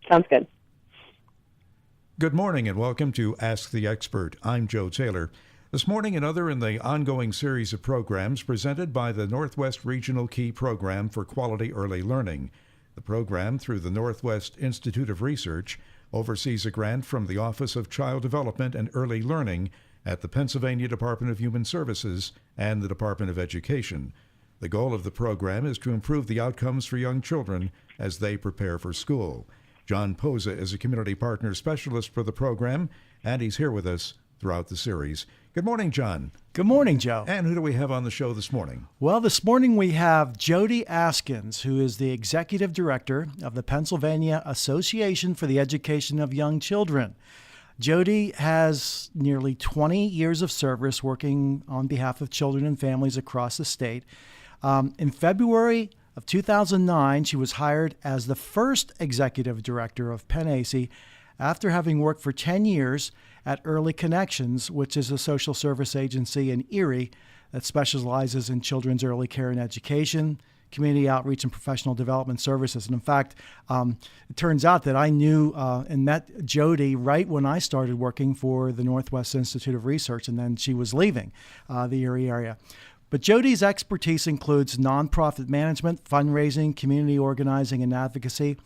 Sounds good. Good morning and welcome to Ask the Expert. I'm Joe Taylor. This morning, another in the ongoing series of programs presented by the Northwest Regional Key Program for Quality Early Learning. The program, through the Northwest Institute of Research, oversees a grant from the Office of Child Development and Early Learning at the Pennsylvania Department of Human Services and the Department of Education. The goal of the program is to improve the outcomes for young children as they prepare for school. John Posa is a community partner specialist for the program, and he's here with us throughout the series. Good morning, John. Good morning, Joe. And who do we have on the show this morning? Well, this morning we have Jodi Askins, who is the Executive Director of the Pennsylvania Association for the Education of Young Children. Jodi has nearly 20 years of service working on behalf of children and families across the state. In February of 2009, she was hired as the first Executive Director of PennAC after having worked for 10 years at Early Connections, which is a social service agency in Erie that specializes in children's early care and education, community outreach, and professional development services. And in fact, it turns out that I knew and met Jodi right when I started working for the Northwest Institute of Research, and then she was leaving the Erie area. But Jodi's expertise includes nonprofit management, fundraising, community organizing, and advocacy.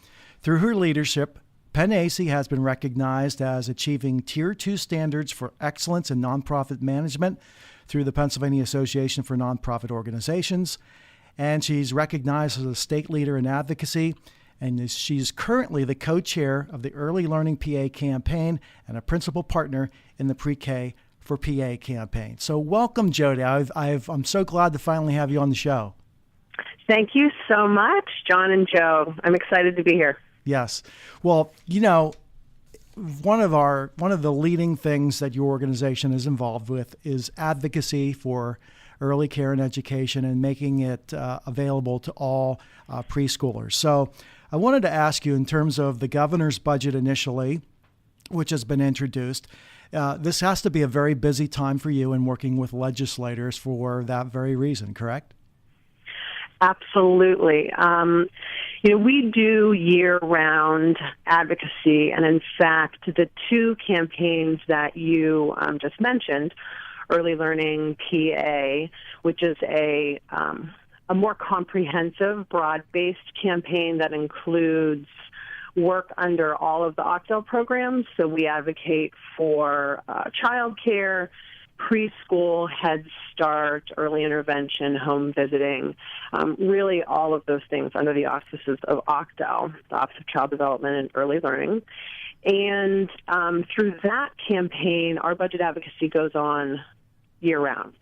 Through her leadership, PennAC has been recognized as achieving Tier 2 standards for excellence in nonprofit management through the Pennsylvania Association for Nonprofit Organizations. And she's recognized as a state leader in advocacy. And she's currently the co-chair of the Early Learning PA campaign and a principal partner in the Pre-K for PA campaign. So welcome, Jodi. I'm so glad to finally have you on the show. Thank you so much, John and Joe. I'm excited to be here. Yes. Well, you know, one of the leading things that your organization is involved with is advocacy for early care and education and making it available to all preschoolers. So I wanted to ask you, in terms of the governor's budget initially, which has been introduced, this has to be a very busy time for you in working with legislators for that very reason, correct? Absolutely. We do year-round advocacy, and in fact, the two campaigns that you just mentioned, Early Learning PA, which is a more comprehensive, broad-based campaign that includes work under all of the Octel programs. So we advocate for childcare, preschool, Head Start, early intervention, home visiting, really all of those things under the auspices of Octel, the Office of Child Development and Early Learning. And through that campaign, our budget advocacy goes on year-round.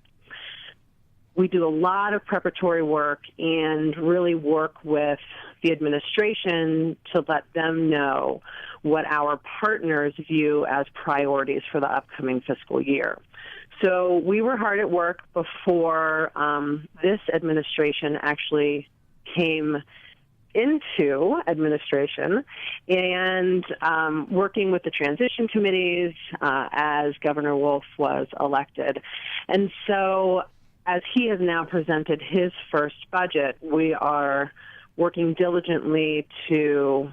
We do a lot of preparatory work and really work with the administration to let them know what our partners view as priorities for the upcoming fiscal year. So we were hard at work before this administration actually came into administration, and working with the transition committees as Governor Wolf was elected. And so as he has now presented his first budget, we are working diligently to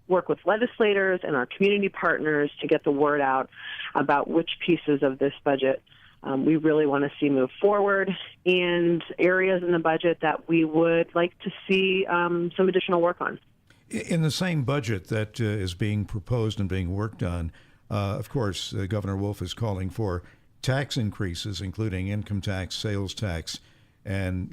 work with legislators and our community partners to get the word out about which pieces of this budget we really want to see move forward, and areas in the budget that we would like to see some additional work on. In the same budget that is being proposed and being worked on, of course, Governor Wolf is calling for tax increases, including income tax, sales tax, and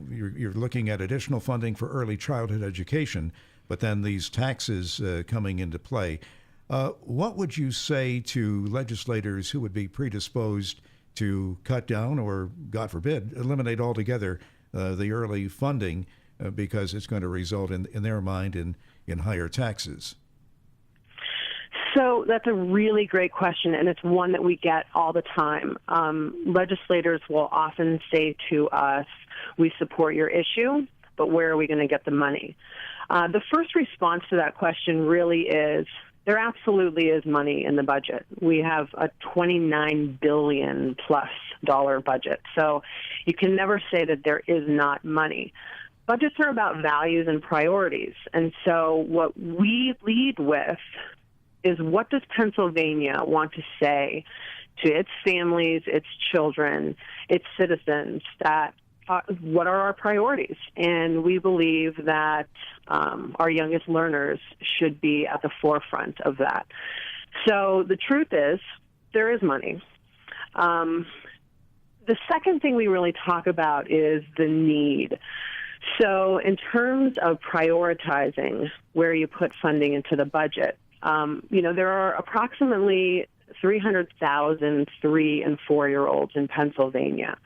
you're looking at additional funding for early childhood education, but then these taxes coming into play. What would you say to legislators who would be predisposed to cut down or, God forbid, eliminate altogether the early funding because it's going to result in their mind in higher taxes? So that's a really great question, and it's one that we get all the time. Legislators will often say to us, we support your issue, but where are we going to get the money? The first response to that question really is, there absolutely is money in the budget. We have a $29 billion plus budget. So you can never say that there is not money. budgets are about values and priorities. And so what we lead with is, what does Pennsylvania want to say to its families, its children, its citizens, that what are our priorities? And we believe that our youngest learners should be at the forefront of that. So the truth is, there is money. The second thing we really talk about is the need. So in terms of prioritizing where you put funding into the budget, there are approximately 300,000 3- and 4-year-olds in Pennsylvania.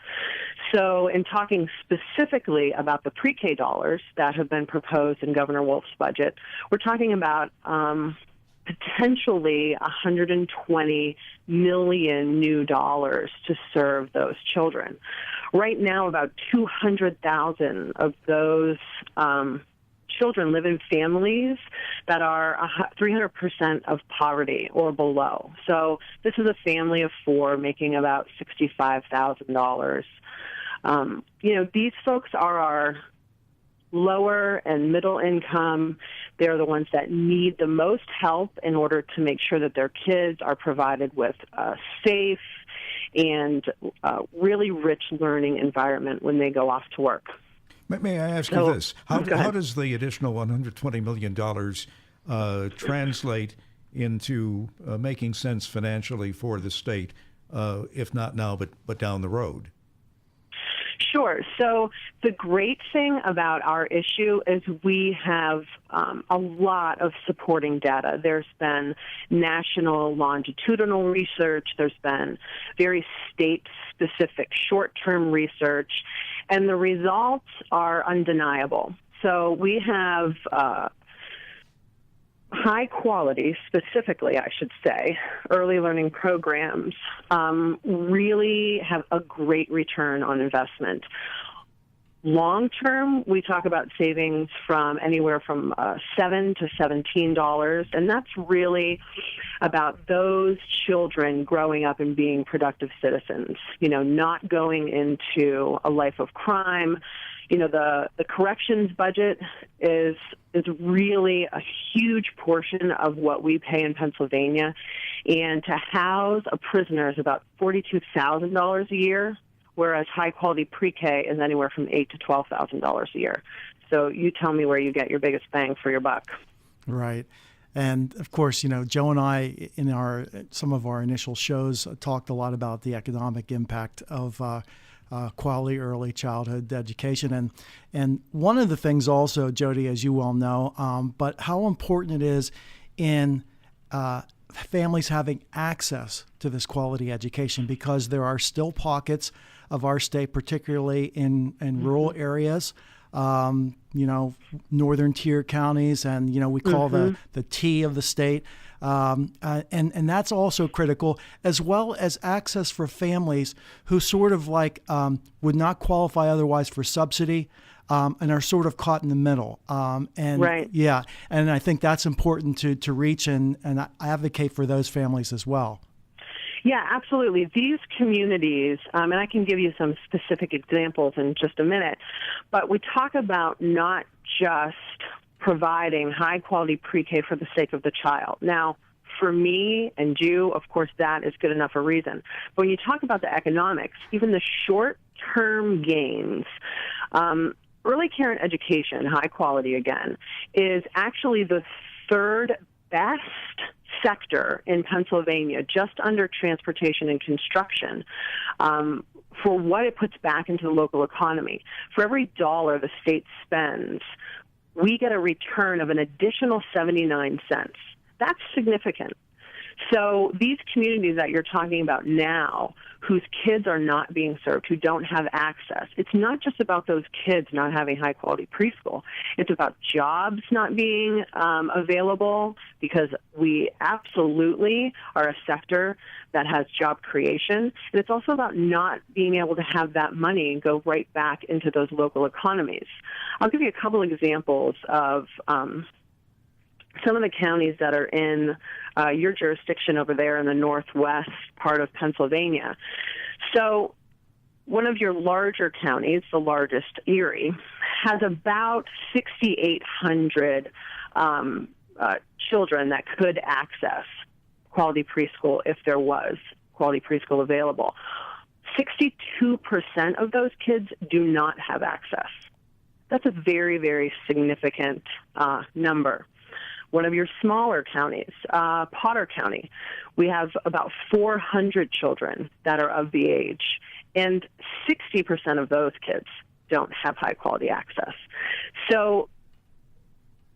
So in talking specifically about the pre-K dollars that have been proposed in Governor Wolf's budget, we're talking about potentially $120 million new dollars to serve those children. Right now, about 200,000 of those children live in families that are 300% of poverty or below. So this is a family of 4 making about $65,000. These folks are our lower and middle income. They're the ones that need the most help in order to make sure that their kids are provided with a safe and really rich learning environment when they go off to work. May I ask you this? How does the additional $120 million translate into making sense financially for the state, if not now, but down the road? Sure. So the great thing about our issue is we have a lot of supporting data. There's been national longitudinal research. There's been very state-specific short-term research, and the results are undeniable. So we have high quality, specifically, I should say, early learning programs really have a great return on investment. Long term, we talk about savings from anywhere from $7 to $17, and that's really about those children growing up and being productive citizens, not going into a life of crime. The corrections budget is really a huge portion of what we pay in Pennsylvania, and to house a prisoner is about $42,000 a year, whereas high-quality pre-K is anywhere from $8,000 to $12,000 a year. So you tell me where you get your biggest bang for your buck. Right. And of course, Joe and I, in some of our initial shows, talked a lot about the economic impact of quality early childhood education. And one of the things also, Jodi, as you well know, but how important it is in families having access to this quality education, because there are still pockets of our state, particularly in rural areas, northern tier counties, and, we call the T of the state. And that's also critical, as well as access for families who sort of would not qualify otherwise for subsidy, and are sort of caught in the middle. Right. Yeah. And I think that's important to reach and advocate for those families as well. Yeah, absolutely. These communities, and I can give you some specific examples in just a minute, but we talk about not just providing high-quality pre-K for the sake of the child. Now, for me and you, of course, that is good enough a reason. But when you talk about the economics, even the short-term gains, early care and education, high quality again, is actually the third best sector in Pennsylvania, just under transportation and construction, for what it puts back into the local economy. For every dollar the state spends, we get a return of an additional 79 cents. That's significant. So these communities that you're talking about now, whose kids are not being served, who don't have access, it's not just about those kids not having high-quality preschool. It's about jobs not being available, because we absolutely are a sector that has job creation. And it's also about not being able to have that money go right back into those local economies. I'll give you a couple examples of some of the counties that are in your jurisdiction over there in the northwest part of Pennsylvania. So one of your larger counties, the largest, Erie, has about 6,800 children that could access quality preschool if there was quality preschool available. 62% of those kids do not have access. That's a very, very significant number. One of your smaller counties, Potter County, we have about 400 children that are of the age, and 60% of those kids don't have high-quality access. So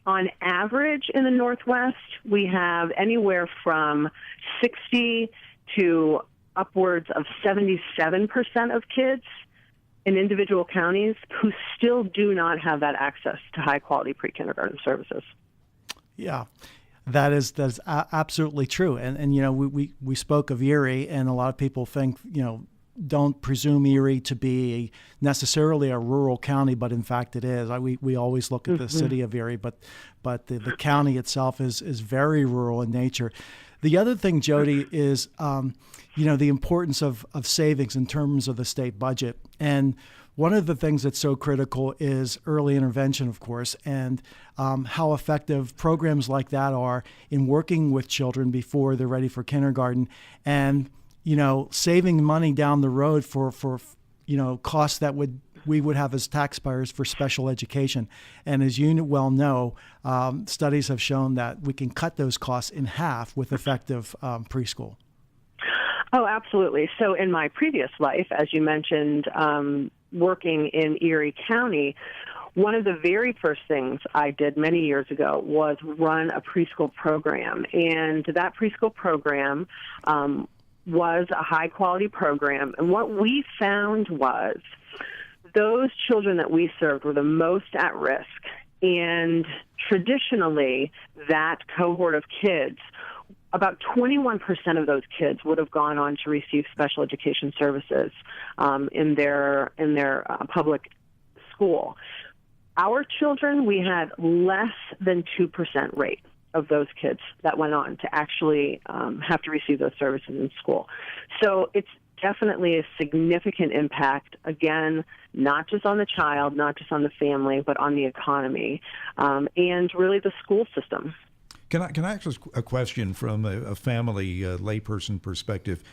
on average in the Northwest, we have anywhere from 60 to upwards of 77% of kids in individual counties who still do not have that access to high-quality pre-kindergarten services. Yeah, that's absolutely true. And you know, we spoke of Erie, and a lot of people think, you know, don't presume Erie to be necessarily a rural county, but in fact it is. We always look at the city of Erie, but the county itself is very rural in nature. The other thing, Jodi, is you know, the importance of savings in terms of the state budget. And one of the things that's so critical is early intervention, of course, and how effective programs like that are in working with children before they're ready for kindergarten, and you know, saving money down the road for you know, costs that we would have as taxpayers for special education. And as you well know, studies have shown that we can cut those costs in half with effective preschool. Oh, absolutely. So in my previous life, as you mentioned, working in Erie County, one of the very first things I did many years ago was run a preschool program. And that preschool program was a high-quality program. And what we found was those children that we served were the most at risk. And traditionally, that cohort of kids, about 21% of those kids would have gone on to receive special education services in their public school. Our children, we had less than 2% rate of those kids that went on to actually have to receive those services in school. So it's definitely a significant impact, again, not just on the child, not just on the family, but on the economy, and really the school system. Can I ask a question from a family layperson perspective?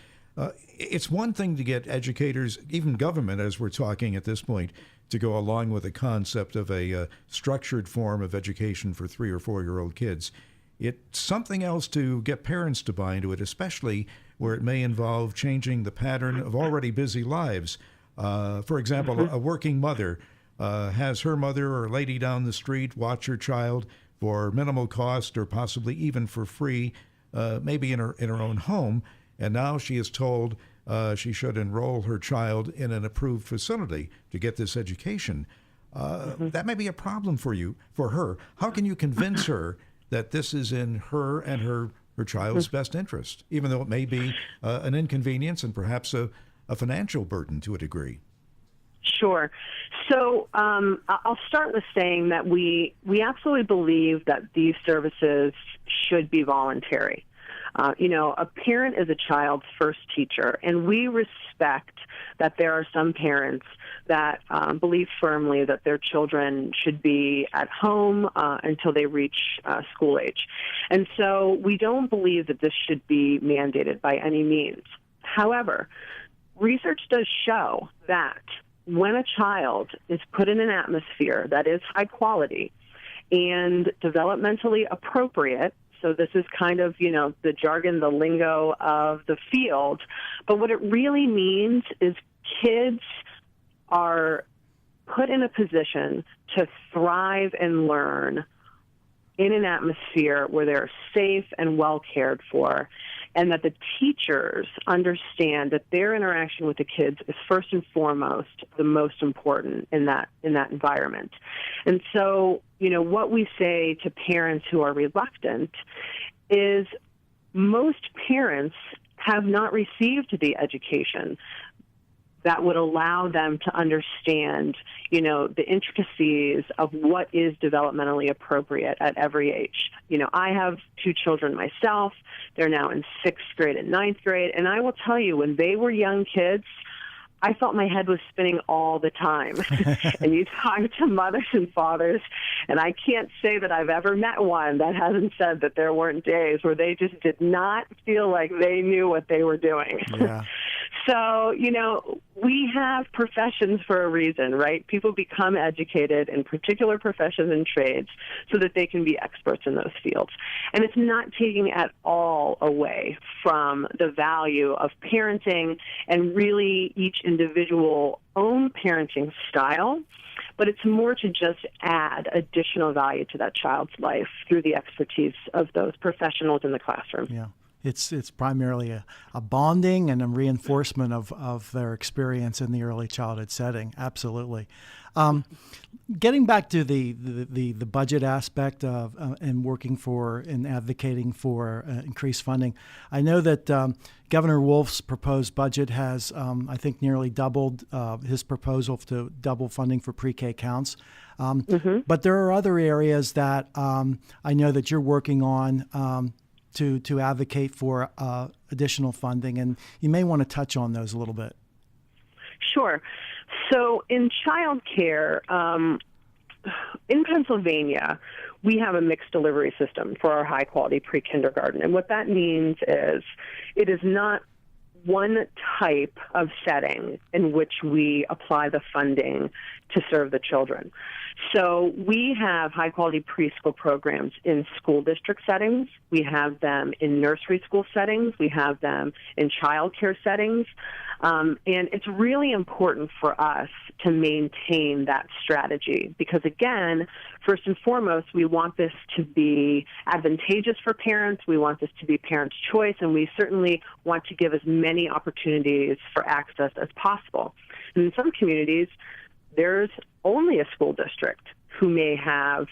It's one thing to get educators, even government, as we're talking at this point, to go along with the concept of a structured form of education for 3 or 4-year-old kids. It's something else to get parents to buy into it, especially where it may involve changing the pattern of already busy lives. For example, a working mother has her mother or lady down the street watch her child for minimal cost or possibly even for free, maybe in her own home, and now she is told she should enroll her child in an approved facility to get this education. That may be a problem for her. How can you convince her that this is in her and her child's best interest, even though it may be an inconvenience and perhaps a financial burden to a degree? Sure. So I'll start with saying that we absolutely believe that these services should be voluntary. You know, a parent is a child's first teacher, and we respect that there are some parents that believe firmly that their children should be at home until they reach school age. And so we don't believe that this should be mandated by any means. However, research does show that when a child is put in an atmosphere that is high quality and developmentally appropriate, so this is kind of, you know, the jargon, the lingo of the field, but what it really means is kids are put in a position to thrive and learn in an atmosphere where they're safe and well cared for, and that the teachers understand that their interaction with the kids is first and foremost the most important in that environment. And so, you know, what we say to parents who are reluctant is most parents have not received the education that would allow them to understand, you know, the intricacies of what is developmentally appropriate at every age. You know, I have 2 children myself. They're now in 6th grade and 9th grade. And I will tell you, when they were young kids, I felt my head was spinning all the time. And you talk to mothers and fathers, and I can't say that I've ever met one that hasn't said that there weren't days where they just did not feel like they knew what they were doing. Yeah. So, we have professions for a reason, right? People become educated in particular professions and trades so that they can be experts in those fields. And it's not taking at all away from the value of parenting and really each individual own parenting style, but it's more to just add additional value to that child's life through the expertise of those professionals in the classroom. Yeah. It's primarily a bonding and a reinforcement of their experience in the early childhood setting. Absolutely. Getting back to the budget aspect of and working for and advocating for increased funding, I know that Governor Wolf's proposed budget has, I think, nearly doubled his proposal to double funding for pre-K counts. But there are other areas that I know that you're working on to advocate for additional funding, and you may want to touch on those a little bit. Sure. So in child care, in Pennsylvania, we have a mixed delivery system for our high-quality pre-kindergarten. And what that means is it is not one type of setting in which we apply the funding to serve the children. So we have high-quality preschool programs in school district settings. We have them in nursery school settings. We have them in child care settings. And it's really important for us to maintain that strategy because, again, first and foremost, we want this to be advantageous for parents. We want this to be parents' choice, and we certainly want to give as many opportunities for access as possible. And in some communities, there's only a school district who may have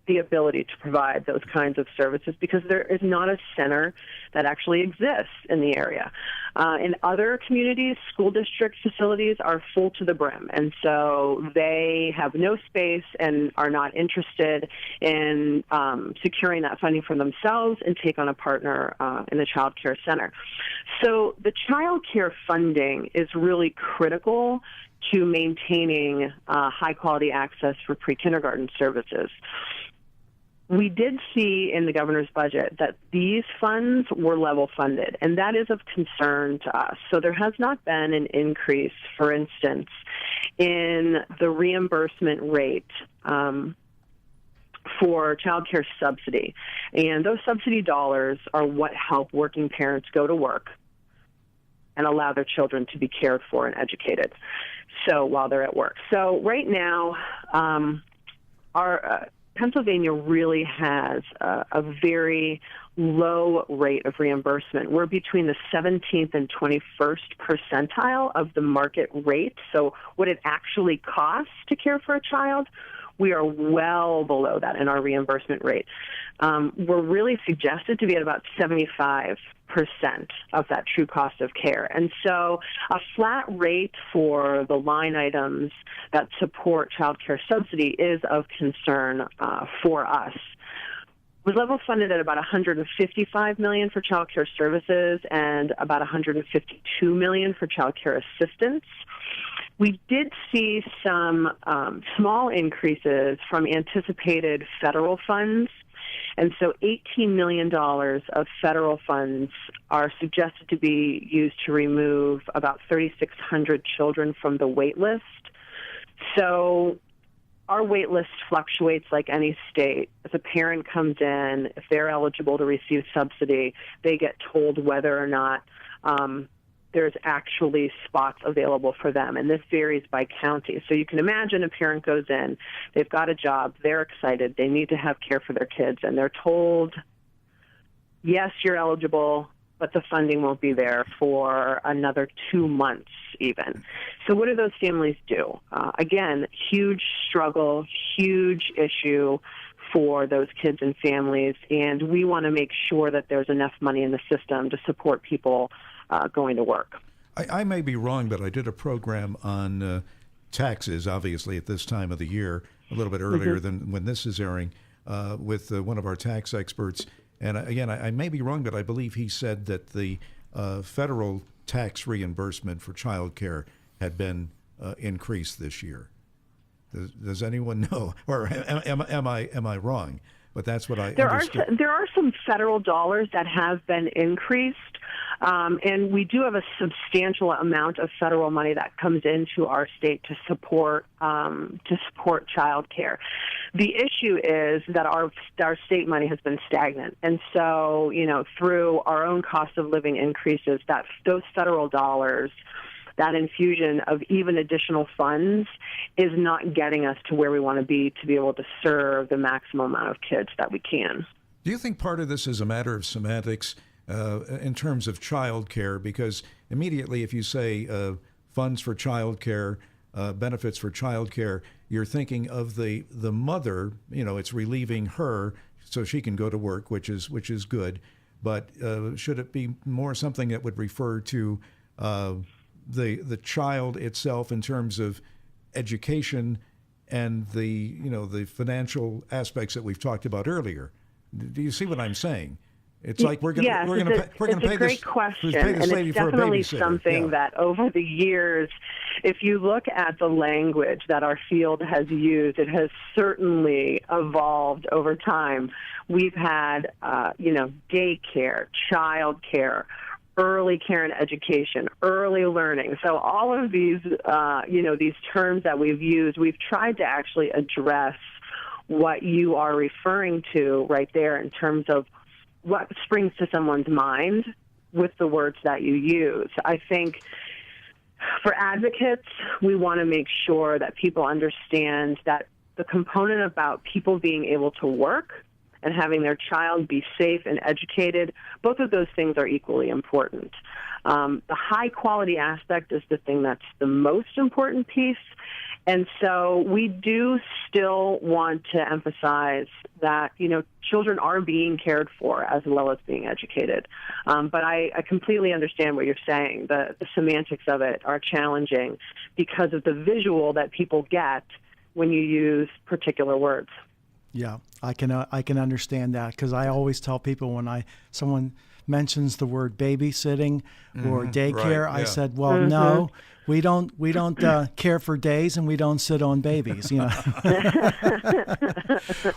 the ability to provide those kinds of services because there is not a center that actually exists in the area. In other communities, school district facilities are full to the brim, and so they have no space and are not interested in securing that funding for themselves and take on a partner in the child care center. So the child care funding is really critical to maintaining high-quality access for pre-kindergarten services. We did see in the governor's budget that these funds were level funded, and that is of concern to us. So there has not been an increase, for instance, in the reimbursement rate for child care subsidy. And those subsidy dollars are what help working parents go to work and allow their children to be cared for and educated while they're at work. So right now, our Pennsylvania really has a very low rate of reimbursement. We're between the 17th and 21st percentile of the market rate. So what it actually costs to care for a child, we are well below that in our reimbursement rate. We're really suggested to be at about 75% of that true cost of care. And so a flat rate for the line items that support child care subsidy is of concern for us. We're level funded at about $155 million for child care services and about $152 million for child care assistance. We did see some small increases from anticipated federal funds. And so $18 million of federal funds are suggested to be used to remove about 3,600 children from the wait list. So our wait list fluctuates like any state. As a parent comes in, if they're eligible to receive subsidy, they get told whether or not there's actually spots available for them, and this varies by county. So you can imagine a parent goes in, they've got a job, they're excited, they need to have care for their kids, and they're told, yes, you're eligible, but the funding won't be there for another 2 months even. So what do those families do? Again, huge struggle, huge issue for those kids and families, and we want to make sure that there's enough money in the system to support people going to work. I may be wrong, but I did a program on taxes, obviously, at this time of the year, a little bit earlier than when this is airing, with one of our tax experts. And again, I may be wrong, but I believe he said that the federal tax reimbursement for childcare had been increased this year. Does anyone know, or am I wrong? But that's what I understood. There are some federal dollars that have been increased, and we do have a substantial amount of federal money that comes into our state to support child care. The issue is that our state money has been stagnant, and so through our own cost of living increases, that those federal dollars, that infusion of even additional funds is not getting us to where we want to be able to serve the maximum amount of kids that we can. Do you think part of this is a matter of semantics in terms of child care? Because immediately if you say funds for child care, benefits for child care, you're thinking of the mother, it's relieving her so she can go to work, which is good. But should it be more something that would refer to the child itself in terms of education and the financial aspects that we've talked about earlier? Do you see what I'm saying? It's like we're going to pay this question, and it's definitely something that over the years, if you look at the language that our field has used, it has certainly evolved over time. We've had daycare, child care, early care and education, early learning. So all of these, these terms that we've used, we've tried to actually address what you are referring to right there in terms of what springs to someone's mind with the words that you use. I think for advocates, we want to make sure that people understand that the component about people being able to work and having their child be safe and educated, both of those things are equally important. The high-quality aspect is the thing that's the most important piece. And so we do still want to emphasize that, children are being cared for as well as being educated. But I completely understand what you're saying. The semantics of it are challenging because of the visual that people get when you use particular words. Yeah, I can understand that, because I always tell people when someone mentions the word babysitting or daycare, I said, well, no, we don't care for days, and we don't sit on babies.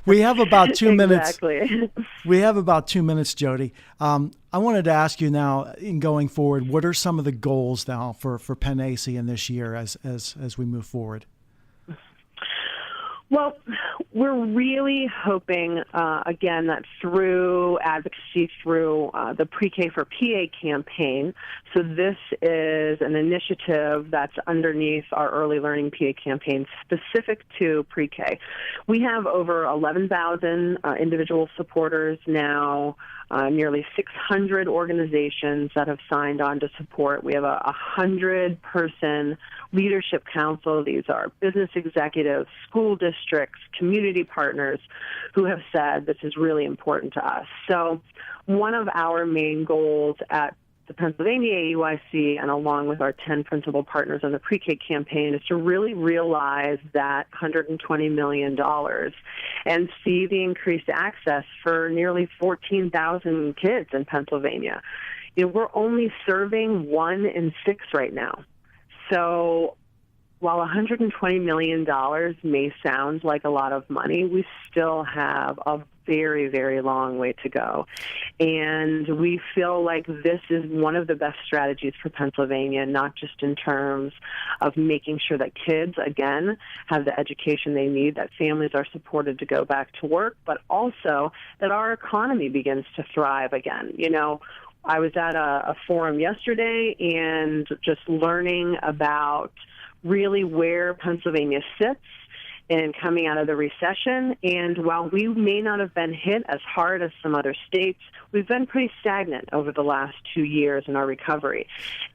We have about 2 minutes. Exactly. We have about 2 minutes, Jodi. I wanted to ask you now, in going forward, what are some of the goals now for Penn AC in this year as we move forward? Well, we're really hoping, again, that through advocacy, through the Pre-K for PA campaign, so this is an initiative that's underneath our early learning PA campaign specific to pre-K. We have over 11,000 individual supporters now, nearly 600 organizations that have signed on to support. We have a 100-person leadership council. These are business executives, school districts, community partners who have said this is really important to us. So one of our main goals at the Pennsylvania AUIC, and along with our 10 principal partners on the Pre-K campaign, is to really realize that $120 million and see the increased access for nearly 14,000 kids in Pennsylvania. We're only serving 1 in 6 right now. So while $120 million may sound like a lot of money, we still have a very, very long way to go. And we feel like this is one of the best strategies for Pennsylvania, not just in terms of making sure that kids, again, have the education they need, that families are supported to go back to work, but also that our economy begins to thrive again. I was at a forum yesterday and just learning about really where Pennsylvania sits in coming out of the recession. And while we may not have been hit as hard as some other states, we've been pretty stagnant over the last 2 years in our recovery.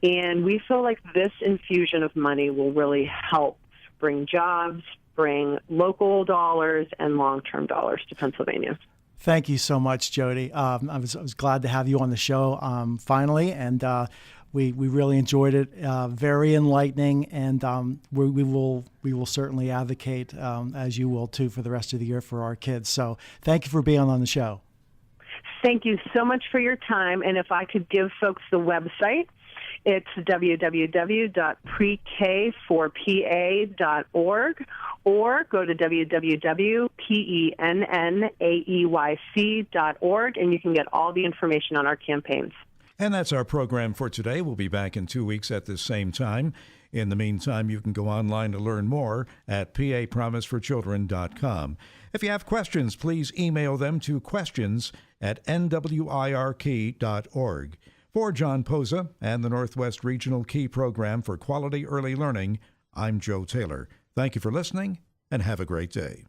And we feel like this infusion of money will really help bring jobs, bring local dollars and long-term dollars to Pennsylvania. Thank you so much, Jodi. I was glad to have you on the show finally, and we really enjoyed it. Very enlightening, and we will certainly advocate, as you will too, for the rest of the year for our kids. So thank you for being on the show. Thank you so much for your time. And if I could give folks the website, It's www.prekforpa.org, or go to www.pennaeyc.org, and you can get all the information on our campaigns. And that's our program for today. We'll be back in 2 weeks at this same time. In the meantime, you can go online to learn more at papromiseforchildren.com. If you have questions, please email them to questions@nwirk.org. For John Posa and the Northwest Regional Key Program for Quality Early Learning, I'm Joe Taylor. Thank you for listening, and have a great day.